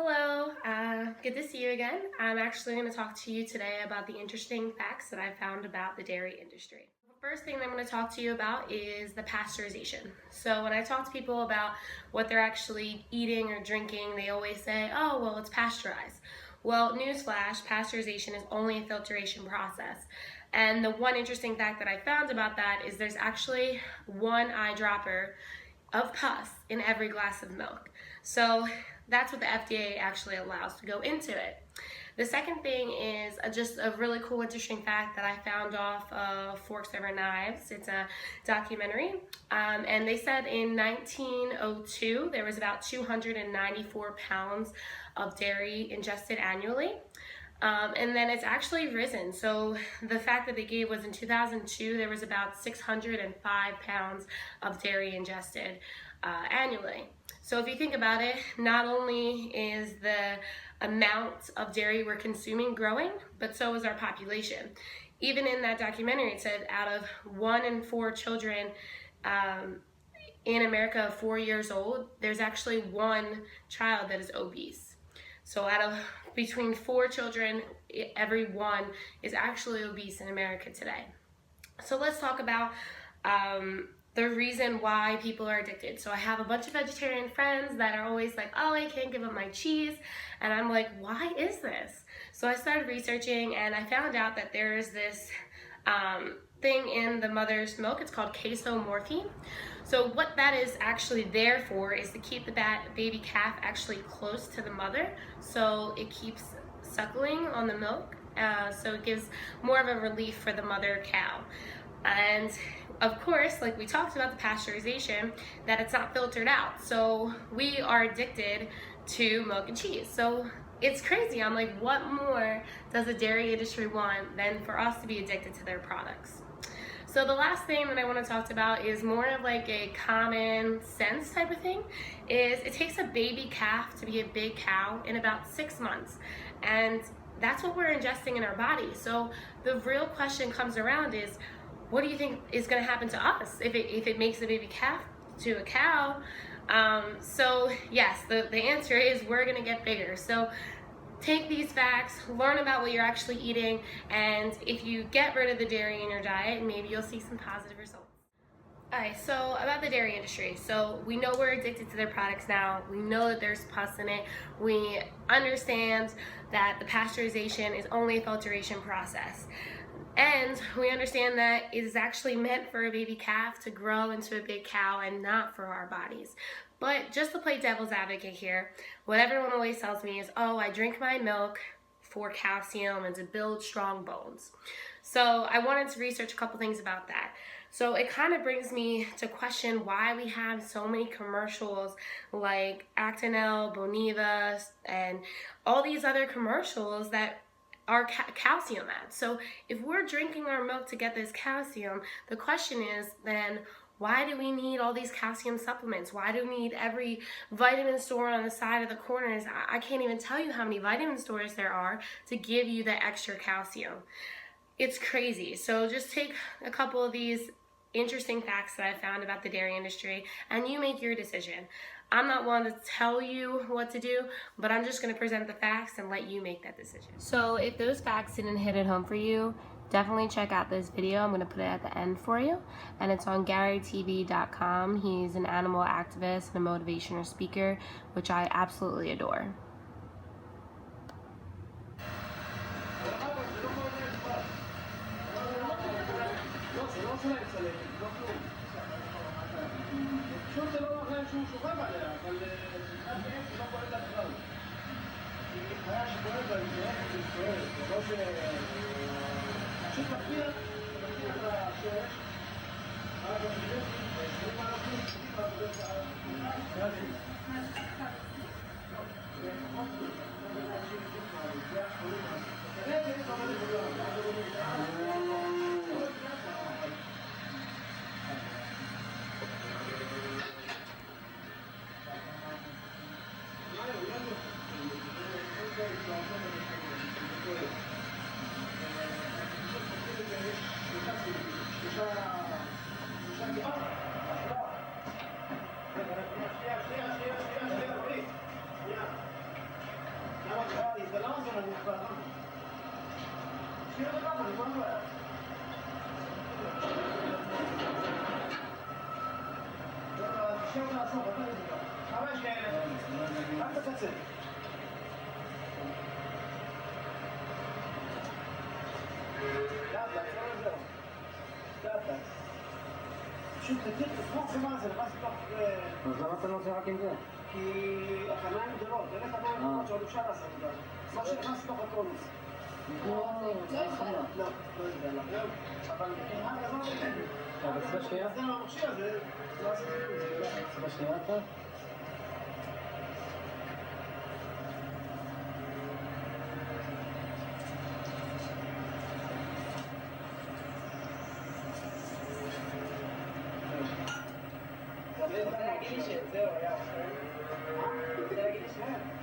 Hello, good to see you again. I'm actually going to talk to you today about the interesting facts that I found about the dairy industry. The first thing that I'm going to talk to you about is the pasteurization. So when I talk to people about what they're actually eating or drinking, they always say, oh, well, it's pasteurized. Well, newsflash, pasteurization is only a filtration process. And the one interesting fact that I found about that is there's actually one eyedropper of pus in every glass of milk. So that's what the FDA actually allows to go into it. The second thing is just a really cool, interesting fact that I found off of Forks Over Knives. It's a documentary, and they said in 1902 there was about 294 pounds of dairy ingested annually. And then it's actually risen. So the fact that they gave was in 2002, there was about 605 pounds of dairy ingested annually. So if you think about it, not only is the amount of dairy we're consuming growing, but so is our population. Even in that documentary, it said out of 1 in 4 children in America 4 years old, there's actually one child that is obese. So out of between 4 children, every one is actually obese in America today. So let's talk about the reason why people are addicted. So I have a bunch of vegetarian friends that are always like, oh, I can't give up my cheese. And I'm like, why is this? So I started researching and I found out that there is this thing in the mother's milk. It's called casomorphine. So what that is actually there for is to keep that baby calf actually close to the mother, so it keeps suckling on the milk. So it gives more of a relief for the mother cow. And of course, like we talked about the pasteurization, that it's not filtered out. So we are addicted to milk and cheese. So it's crazy. I'm like, what more does the dairy industry want than for us to be addicted to their products? So the last thing that I want to talk about is more of like a common sense type of thing. Is it takes a baby calf to be a big cow in about 6 months, and that's what we're ingesting in our body. So the real question comes around is, what do you think is going to happen to us if it makes the baby calf to a cow? So yes, the answer is we're going to get bigger. So take these facts, learn about what you're actually eating, and if you get rid of the dairy in your diet, maybe you'll see some positive results. Alright, so about the dairy industry. So we know we're addicted to their products now. We know that there's pus in it. We understand that the pasteurization is only a filtration process. And we understand that it is actually meant for a baby calf to grow into a big cow and not for our bodies. But just to play devil's advocate here, what everyone always tells me is, oh, I drink my milk for calcium and to build strong bones. So I wanted to research a couple things about that. So it kind of brings me to question why we have so many commercials like Actonel, Boniva, and all these other commercials that are calcium ads. So if we're drinking our milk to get this calcium, the question is then, why do we need all these calcium supplements? Why do we need every vitamin store on the side of the corners? I can't even tell you how many vitamin stores there are to give you the extra calcium. It's crazy. So just take a couple of these interesting facts that I found about the dairy industry and you make your decision. I'm not one to tell you what to do, but I'm just going to present the facts and let you make that decision. So if those facts didn't hit it home for you, definitely check out this video. I'm going to put it at the end for you, and it's on GaryTV.com. He's an animal activist and a motivational speaker, which I absolutely adore. פשוט תגיד, תסמוך זה מה זה, נכנס לתוך... אז למה אתה לא עושה רק עם זה? כי הקניים גדולות, אלה קניים גדולות שעוד אפשר לעשות אותם. מה שנכנס לתוך הקונוס. לא יכול. לא יודע לך. אבל רק עזוב את זה. אבל צבע שנייה? אז זה המכשיר הזה, לא עשיתי את זה. צבע שנייה אתה? זהו, היה אחר. כדי להגיד לי שהם.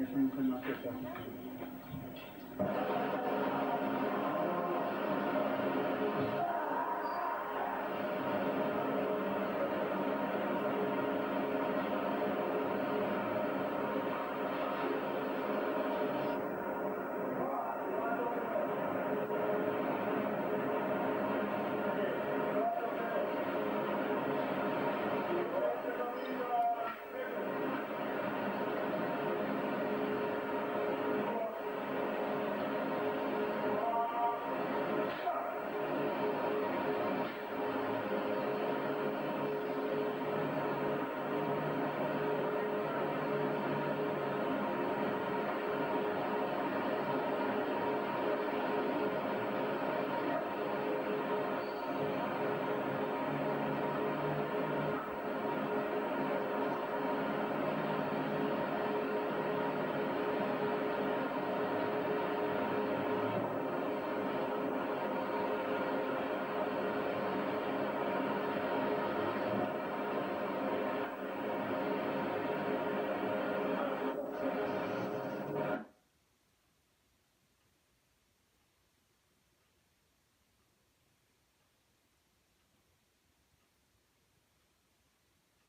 יש לנו כאן משהו יותר.